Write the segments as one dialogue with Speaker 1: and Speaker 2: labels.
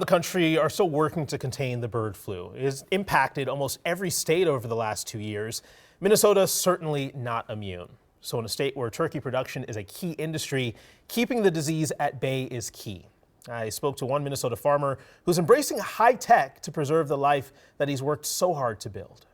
Speaker 1: The country are still working to contain the bird flu. It has impacted almost every state over the last 2 years. Minnesota certainly not immune. So in a state where turkey production is a key industry, keeping the disease at bay is key. I spoke to one Minnesota farmer who's embracing high tech to preserve the life that he's worked so hard to build.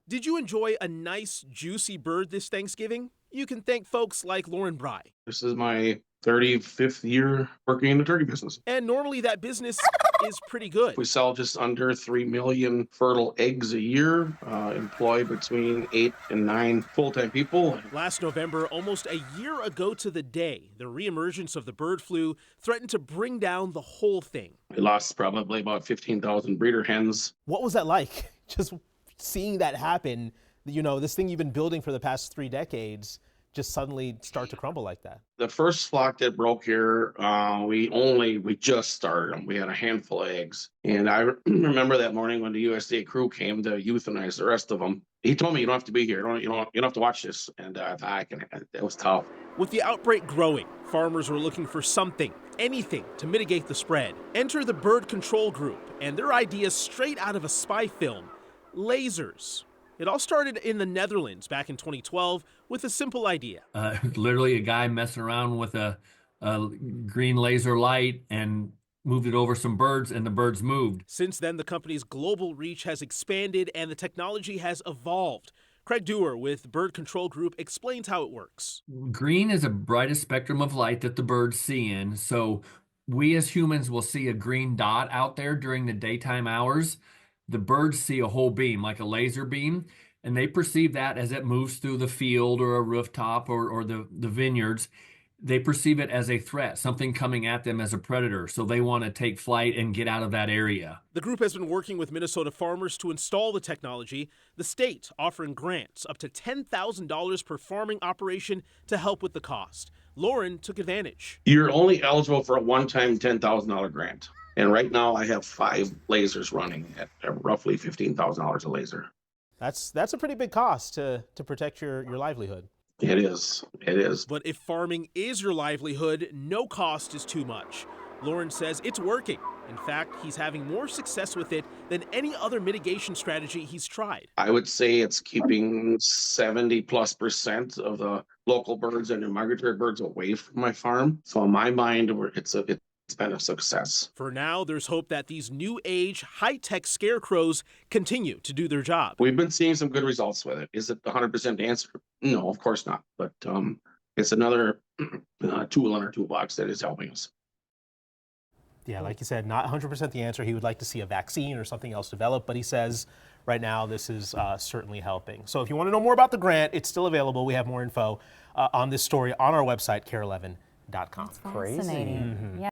Speaker 1: Did you enjoy a nice, juicy bird this Thanksgiving? You can thank folks like Lauren Bry.
Speaker 2: This is my 35th year working in the turkey business.
Speaker 1: And normally that business is pretty good.
Speaker 2: We sell just under 3 million fertile eggs a year, employ between 8 and 9 full-time people.
Speaker 1: Last November, almost a year ago to the day, the reemergence of the bird flu threatened to bring down the whole thing.
Speaker 2: We lost probably about 15,000 breeder hens.
Speaker 1: What was that like? Just seeing that happen, you know, this thing you've been building for the past 3 decades just suddenly start to crumble like that.
Speaker 2: The first flock that broke here, we just started them. We had a handful of eggs. And I remember that morning when the USDA crew came to euthanize the rest of them. He told me, you don't have to be here. You don't have to watch this. And it was tough.
Speaker 1: With the outbreak growing, farmers were looking for something, anything to mitigate the spread. Enter the bird control group and their idea straight out of a spy film, lasers. It all started in the Netherlands back in 2012 with a simple idea.
Speaker 3: Literally a guy messing around with a green laser light and moved it over some birds, and the birds moved.
Speaker 1: Since then, the company's global reach has expanded and the technology has evolved. Craig Dewar with Bird Control Group explains how it works.
Speaker 3: Green is the brightest spectrum of light that the birds see in. So we as humans will see a green dot out there during the daytime hours. The birds see a whole beam, like a laser beam, and they perceive that as it moves through the field or a rooftop or the vineyards. They perceive it as a threat, something coming at them as a predator, so they want to take flight and get out of that area.
Speaker 1: The group has been working with Minnesota farmers to install the technology, the state offering grants up to $10,000 per farming operation to help with the cost. Lauren took advantage.
Speaker 2: You're only eligible for a one-time $10,000 grant. And right now I have 5 lasers running at roughly $15,000 a laser.
Speaker 1: That's a pretty big cost to protect your livelihood.
Speaker 2: It is.
Speaker 1: But if farming is your livelihood, no cost is too much. Lauren says it's working. In fact, he's having more success with it than any other mitigation strategy he's tried.
Speaker 2: I would say it's keeping 70+% of the local birds and the migratory birds away from my farm. So in my mind, it's been a success.
Speaker 1: For now, there's hope that these new age, high-tech scarecrows continue to do their job.
Speaker 2: We've been seeing some good results with it. Is it 100% answer? No, of course not. But it's another tool in our toolbox that is helping us.
Speaker 1: Yeah, like you said, not 100% the answer. He would like to see a vaccine or something else developed, but he says right now this is certainly helping. So if you want to know more about the grant, it's still available. We have more info on this story on our website, KARE11.com.
Speaker 4: That's fascinating.
Speaker 1: Mm-hmm.
Speaker 4: Yeah.